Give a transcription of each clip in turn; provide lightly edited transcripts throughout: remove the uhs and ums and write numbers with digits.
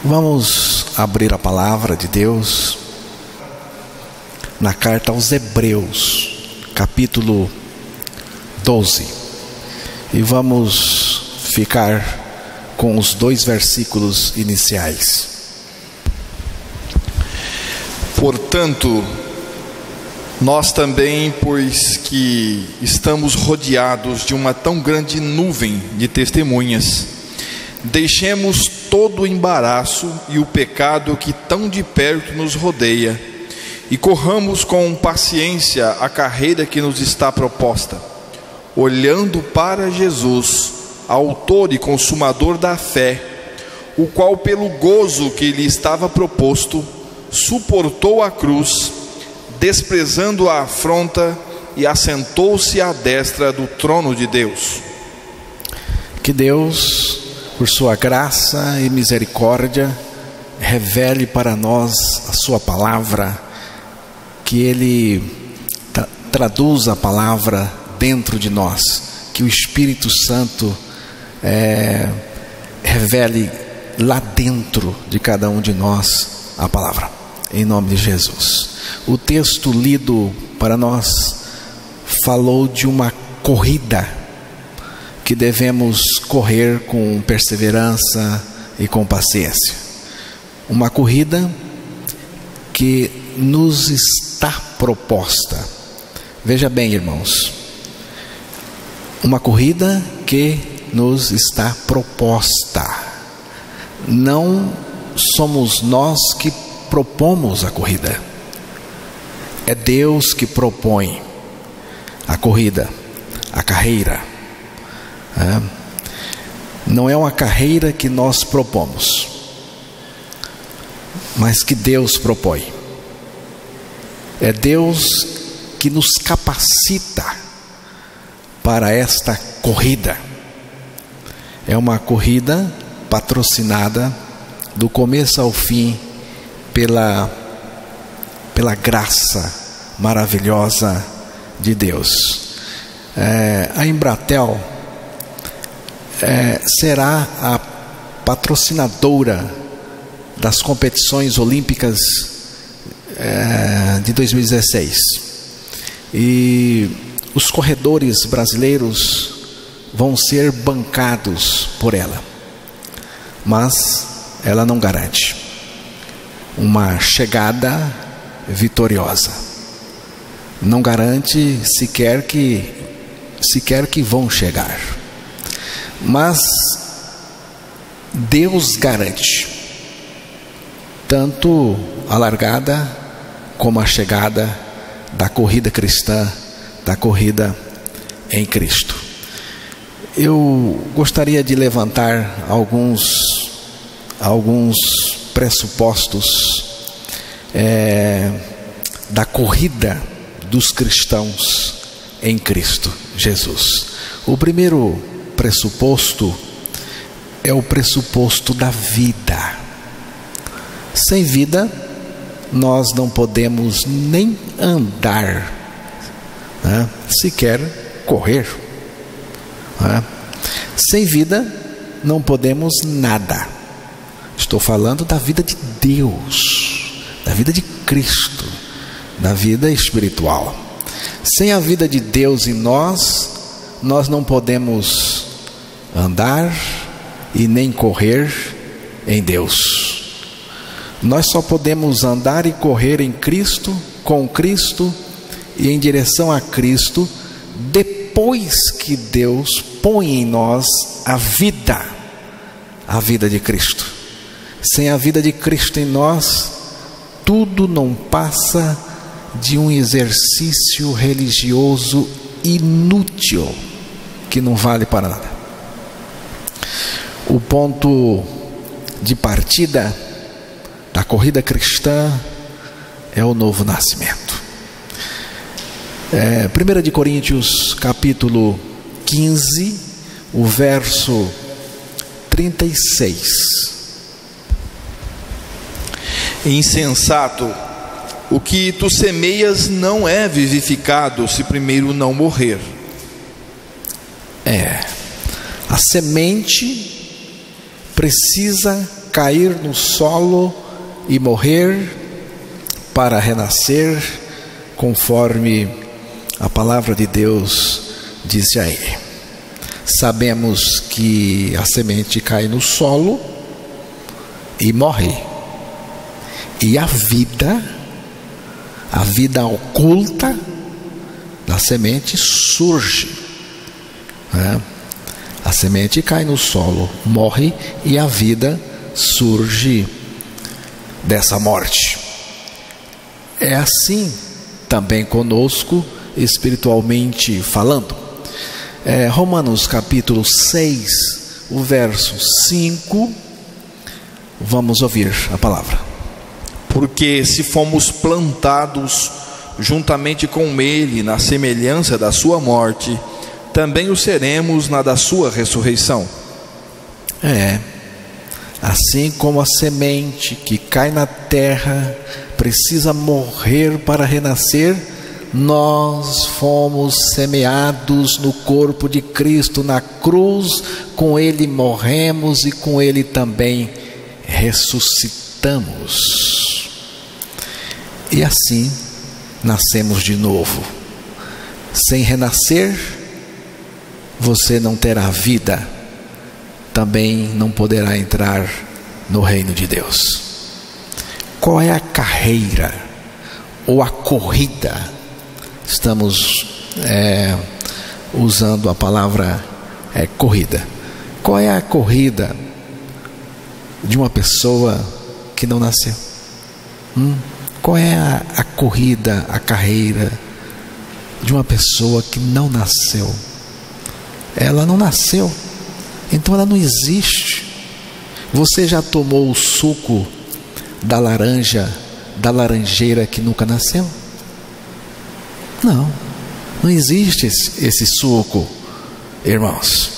Vamos abrir a palavra de Deus na carta aos Hebreus, capítulo 12, e vamos ficar com os 2 versículos iniciais. Portanto, nós também, pois que estamos rodeados de uma tão grande nuvem de testemunhas, deixemos todo o embaraço e o pecado que tão de perto nos rodeia, e corramos com paciência a carreira que nos está proposta, olhando para Jesus, autor e consumador da fé, o qual, pelo gozo que lhe estava proposto, suportou a cruz, desprezando a afronta, e assentou-se à destra do trono de Deus. Que Deus, por sua graça e misericórdia, revele para nós a sua palavra, que Ele traduza a palavra dentro de nós, que o Espírito Santo revele lá dentro de cada um de nós a palavra, em nome de Jesus. O texto lido para nós falou de uma corrida que devemos correr com perseverança e com paciência. Uma corrida que nos está proposta. Veja bem, irmãos, uma corrida que nos está proposta. Não somos nós que propomos a corrida. É Deus que propõe a corrida, a carreira. Não é uma carreira que nós propomos, mas que Deus propõe. É Deus que nos capacita para esta corrida. É uma corrida patrocinada do começo ao fim pela graça maravilhosa de Deus. A Embratel será a patrocinadora das competições olímpicas de 2016, e os corredores brasileiros vão ser bancados por ela, mas ela não garante uma chegada vitoriosa, não garante sequer que vão chegar, mas Deus garante tanto a largada como a chegada da corrida cristã, da corrida em Cristo. Eu gostaria de levantar alguns pressupostos da corrida dos cristãos em Cristo Jesus. O primeiro pressuposto é o pressuposto da vida. Sem vida, nós não podemos nem andar, sequer correr. Sem vida, não podemos nada. Estou falando da vida de Deus, da vida de Cristo, da vida espiritual. Sem a vida de Deus em nós não podemos andar e nem correr em Deus. Nós só podemos andar e correr em Cristo, com Cristo e em direção a Cristo, depois que Deus põe em nós a vida de Cristo. Sem a vida de Cristo em nós, tudo não passa de um exercício religioso inútil, que não vale para nada. O ponto de partida da corrida cristã é o novo nascimento. 1 de Coríntios, capítulo 15, o verso 36. Insensato, o que tu semeias não é vivificado se primeiro não morrer. A semente precisa cair no solo e morrer para renascer, conforme a palavra de Deus disse a ele. Sabemos que a semente cai no solo e morre, e a vida oculta da semente surge, né? A semente cai no solo, morre, e a vida surge dessa morte. É assim também conosco, espiritualmente falando. Romanos capítulo 6, o verso 5, vamos ouvir a palavra. Porque se fomos plantados juntamente com ele na semelhança da sua morte, também o seremos na da sua ressurreição. Assim como a semente que cai na terra precisa morrer para renascer, nós fomos semeados no corpo de Cristo, na cruz. Com ele morremos e com ele também ressuscitamos. E assim nascemos de novo. Sem renascer, você não terá vida, também não poderá entrar no reino de Deus. Qual é a carreira ou a corrida? Estamos usando a palavra corrida. Qual é a corrida de uma pessoa que não nasceu? Qual é a corrida, a carreira de uma pessoa que não nasceu? Ela não nasceu, então ela não existe. Você já tomou o suco da laranja, da laranjeira que nunca nasceu? Não existe esse suco, irmãos.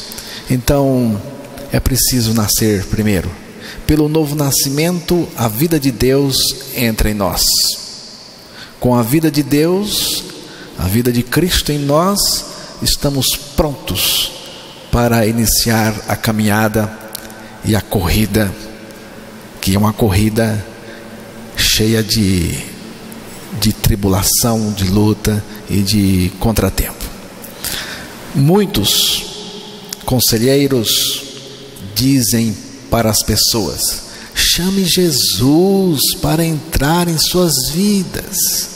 Então é preciso nascer primeiro. Pelo novo nascimento, a vida de Deus entra em nós. Com a vida de Deus, a vida de Cristo em nós, estamos prontos para iniciar a caminhada e a corrida, que é uma corrida cheia de tribulação, de luta e de contratempo. Muitos conselheiros dizem para as pessoas: chame Jesus para entrar em suas vidas.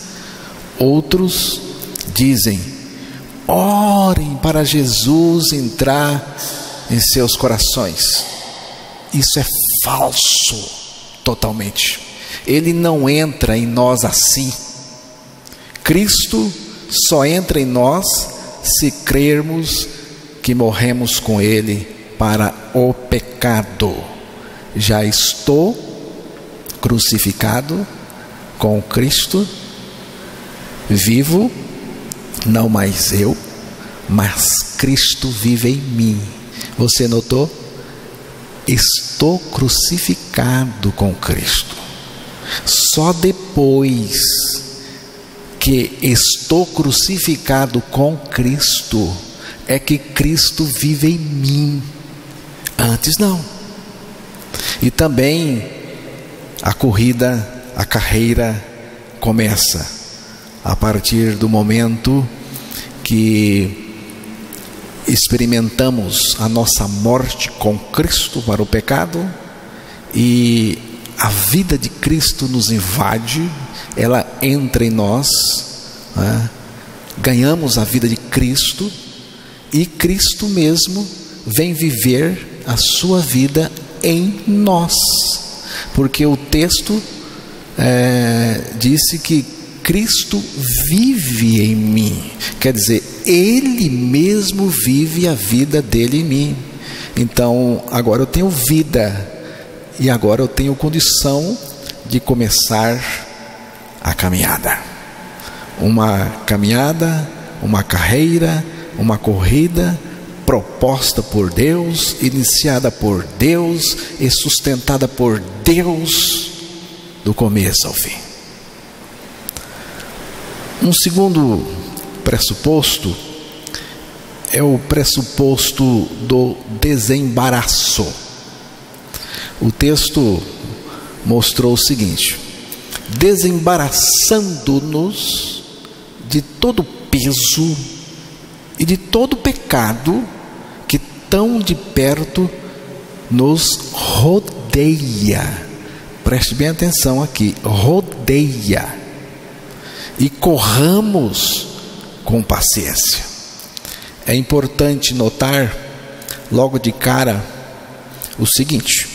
Outros dizem: orem para Jesus entrar em seus corações. Isso é falso, totalmente. Ele não entra em nós assim. Cristo só entra em nós se crermos que morremos com Ele para o pecado. Já estou crucificado com Cristo, vivo, não mais eu, mas Cristo vive em mim. Você notou? Estou crucificado com Cristo. Só depois que estou crucificado com Cristo é que Cristo vive em mim. Antes não. E também a corrida, a carreira começa a partir do momento que experimentamos a nossa morte com Cristo para o pecado e a vida de Cristo nos invade, ela entra em nós, né? Ganhamos a vida de Cristo e Cristo mesmo vem viver a sua vida em nós, porque o texto disse que Cristo vive em mim, quer dizer, Ele mesmo vive a vida dele em mim. Então agora eu tenho vida e agora eu tenho condição de começar a caminhada. Uma caminhada, uma carreira, uma corrida proposta por Deus, iniciada por Deus e sustentada por Deus do começo ao fim. Um segundo pressuposto é o pressuposto do desembaraço. O texto mostrou o seguinte: desembaraçando-nos de todo peso e de todo pecado que tão de perto nos rodeia. Preste bem atenção aqui, rodeia. E corramos com paciência. É importante notar logo de cara o seguinte: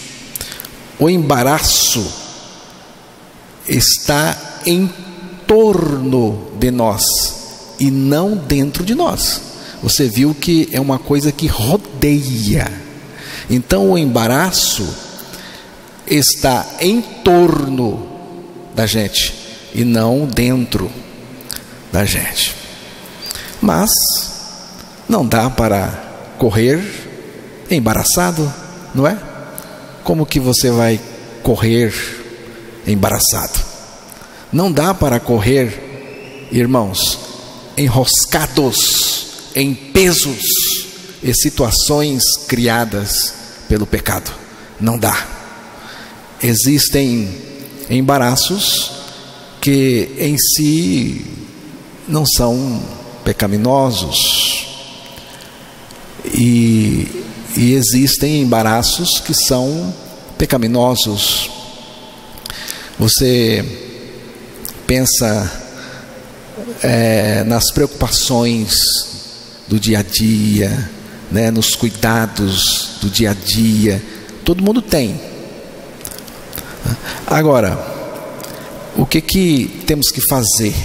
o embaraço está em torno de nós e não dentro de nós. Você viu que é uma coisa que rodeia. Então o embaraço está em torno da gente e não dentro da gente. Mas não dá para correr embaraçado, não é? Como que você vai correr embaraçado? Não dá para correr, irmãos, enroscados em pesos e situações criadas pelo pecado. Não dá. Existem embaraços que em si não são pecaminosos, e existem embaraços que são pecaminosos. Você pensa nas preocupações do dia a dia, né, nos cuidados do dia a dia. Todo mundo tem. Agora, o que temos que fazer?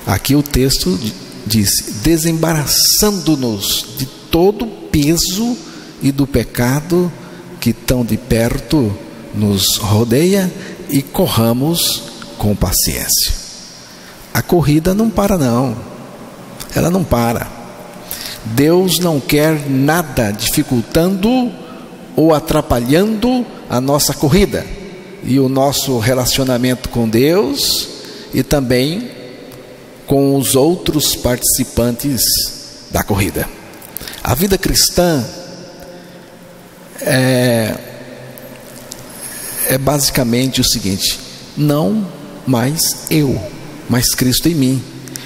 Aqui o texto diz: desembaraçando-nos de todo o peso e do pecado que tão de perto nos rodeia, e corramos com paciência. A corrida não para, não. Ela não para. Deus não quer nada dificultando ou atrapalhando a nossa corrida e o nosso relacionamento com Deus, e também com os outros participantes da corrida. A vida cristã é basicamente o seguinte: não mais eu, mas Cristo em mim.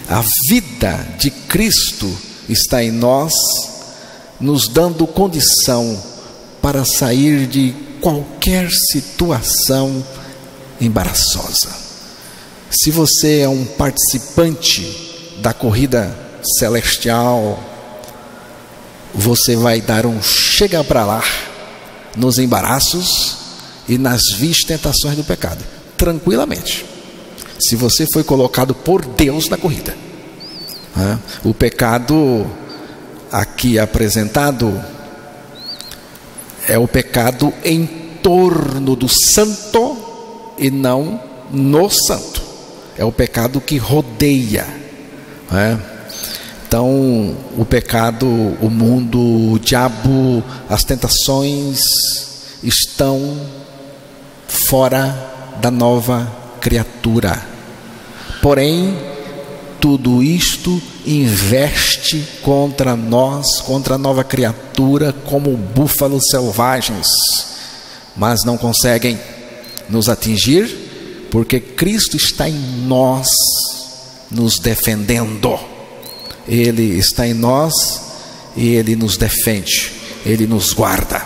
A vida de Cristo está em nós, nos dando condição para sair de qualquer situação embaraçosa. Se você é um participante da corrida celestial, você vai dar um chega para lá nos embaraços e nas vis tentações do pecado, tranquilamente. Se você foi colocado por Deus na corrida, o pecado aqui apresentado é o pecado em torno do santo e não no santo. É o pecado que rodeia, Então, o pecado, o mundo, o diabo, as tentações estão fora da nova criatura. Porém, tudo isto investe contra nós, contra a nova criatura, como búfalos selvagens, mas não conseguem nos atingir, porque Cristo está em nós, nos defendendo. Ele está em nós e Ele nos defende, Ele nos guarda.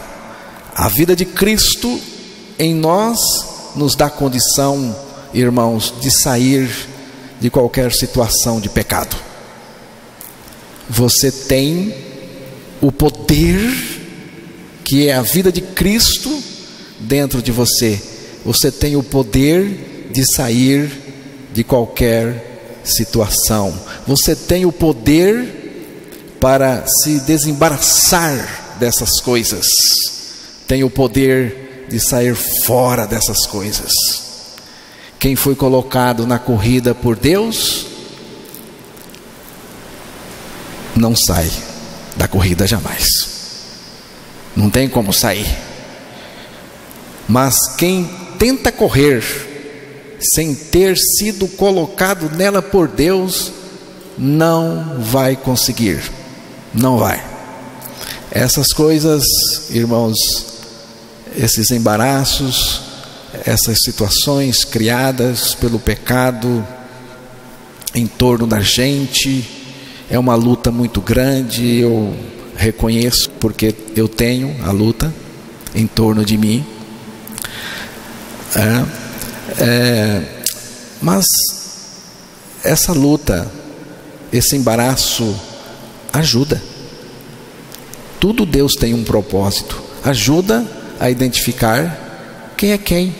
A vida de Cristo em nós nos dá condição, irmãos, de sair de qualquer situação de pecado. Você tem o poder, que é a vida de Cristo dentro de você. Você tem o poder de sair de qualquer situação. Você tem o poder para se desembaraçar dessas coisas. Tem o poder de sair fora dessas coisas. Quem foi colocado na corrida por Deus não sai da corrida jamais. Não tem como sair. Mas quem tenta correr sem ter sido colocado nela por Deus, não vai conseguir. Não vai. Essas coisas, irmãos, esses embaraços, essas situações criadas pelo pecado em torno da gente. É uma luta muito grande, eu reconheço, porque eu tenho a luta em torno de mim. Mas essa luta, esse embaraço ajuda. Tudo Deus tem um propósito. Ajuda a identificar quem é quem.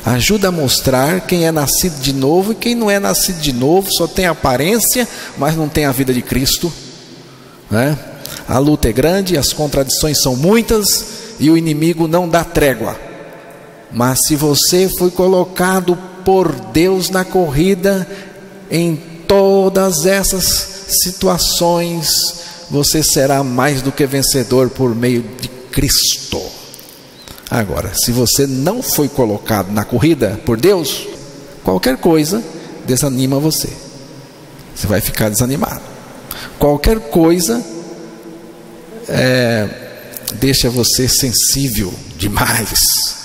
Ajuda a mostrar quem é nascido de novo e quem não é nascido de novo, só tem aparência, mas não tem a vida de Cristo, né? A luta é grande, as contradições são muitas e o inimigo não dá trégua. Mas se você foi colocado por Deus na corrida, em todas essas situações, você será mais do que vencedor por meio de Cristo. Agora, se você não foi colocado na corrida por Deus, qualquer coisa desanima você. Você vai ficar desanimado. Qualquer coisa deixa você sensível demais.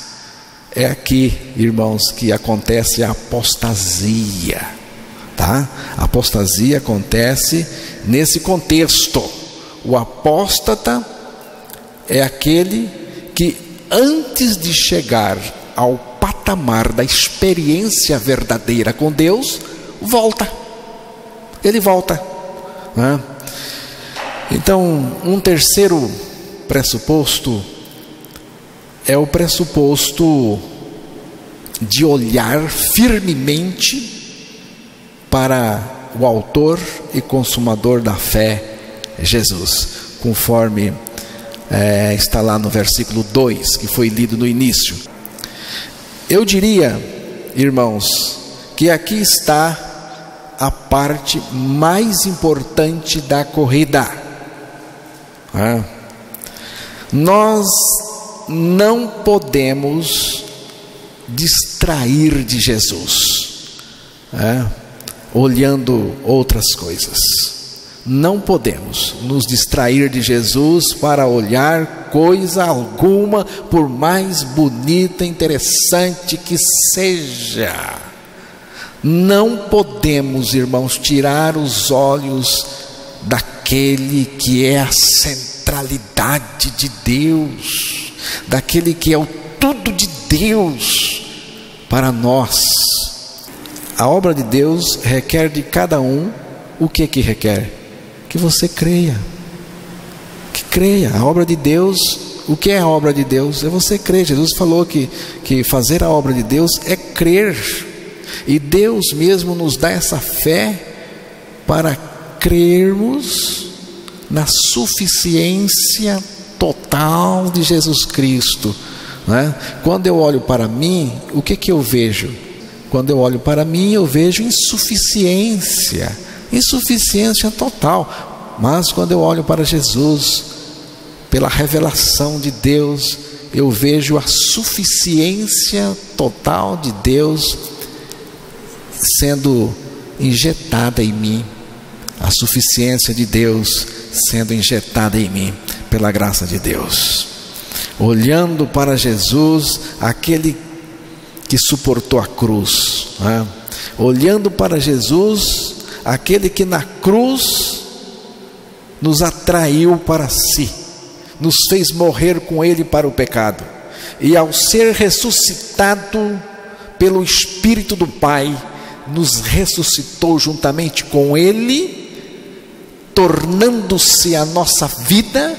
É aqui, irmãos, que acontece a apostasia, tá? A apostasia acontece nesse contexto. O apóstata é aquele que, antes de chegar ao patamar da experiência verdadeira com Deus, volta. Ele volta, né? Então, um terceiro pressuposto é o pressuposto de olhar firmemente para o autor e consumador da fé, Jesus, conforme está lá no versículo 2, que foi lido no início. Eu diria, irmãos, que aqui está a parte mais importante da corrida. Nós não podemos distrair de Jesus, olhando outras coisas. Não podemos nos distrair de Jesus para olhar coisa alguma, por mais bonita, interessante que seja. Não podemos, irmãos, tirar os olhos daquele que é a centralidade de Deus, daquele que é o tudo de Deus para nós. A obra de Deus requer de cada um o que requer? Que você creia. Que creia. A obra de Deus, o que é a obra de Deus? É você crer. Jesus falou que fazer a obra de Deus é crer. E Deus mesmo nos dá essa fé para crermos na suficiência total de Jesus Cristo, né? Quando eu olho para mim, o que eu vejo? Quando eu olho para mim, eu vejo insuficiência total. Mas quando eu olho para Jesus, pela revelação de Deus, eu vejo a suficiência total de Deus sendo injetada em mim, a suficiência de Deus sendo injetada em mim pela graça de Deus. Olhando para Jesus, aquele que suportou a cruz, né? Olhando para Jesus, aquele que na cruz nos atraiu para si, nos fez morrer com ele para o pecado, e ao ser ressuscitado pelo Espírito do Pai, nos ressuscitou juntamente com ele, tornando-se a nossa vida,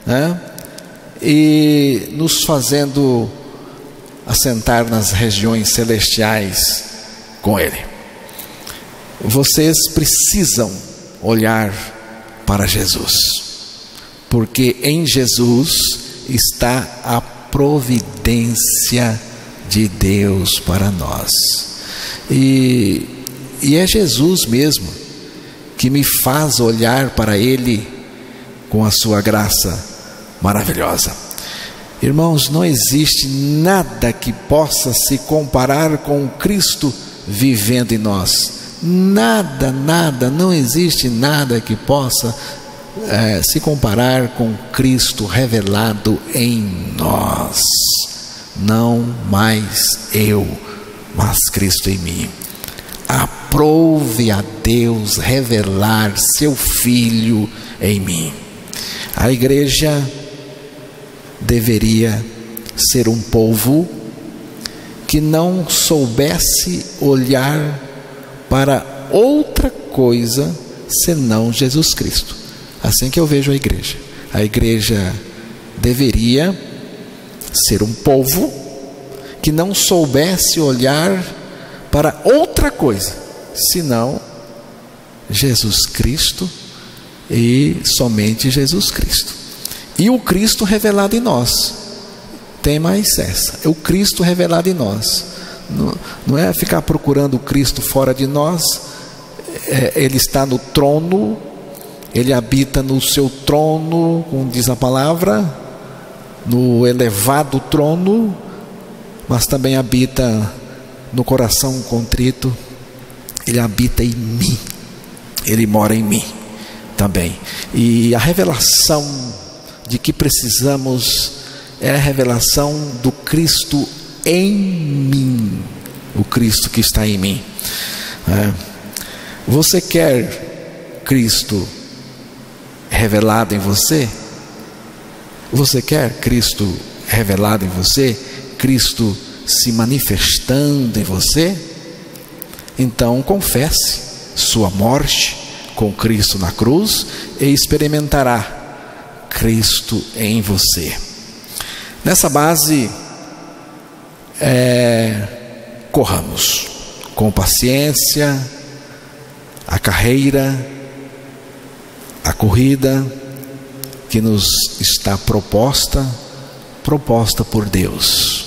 né? E nos fazendo assentar nas regiões celestiais com ele. Vocês precisam olhar para Jesus, porque em Jesus está a providência de Deus para nós. E é Jesus mesmo que me faz olhar para ele com a sua graça maravilhosa. Irmãos, não existe nada que possa se comparar com Cristo vivendo em nós. Nada, não existe nada que possa se comparar com Cristo revelado em nós. Não mais eu, mas Cristo em mim. Aprove a Deus revelar seu Filho em mim. A igreja deveria ser um povo que não soubesse olhar para outra coisa senão Jesus Cristo. Assim que eu vejo a igreja. A igreja deveria ser um povo que não soubesse olhar para outra coisa senão Jesus Cristo e somente Jesus Cristo. E o Cristo revelado em nós. Tem mais essa. É o Cristo revelado em nós. Não é ficar procurando o Cristo fora de nós. Ele está no trono. Ele habita no seu trono, como diz a palavra, no elevado trono, mas também habita no coração contrito. Ele habita em mim. Ele mora em mim também. E a revelação de que precisamos é a revelação do Cristo em mim, o Cristo que está em mim. Você quer Cristo revelado em você? Você quer Cristo revelado em você? Cristo se manifestando em você? Então confesse sua morte com Cristo na cruz e experimentará Cristo em você. Nessa base, corramos com paciência a carreira, a corrida que nos está proposta por Deus.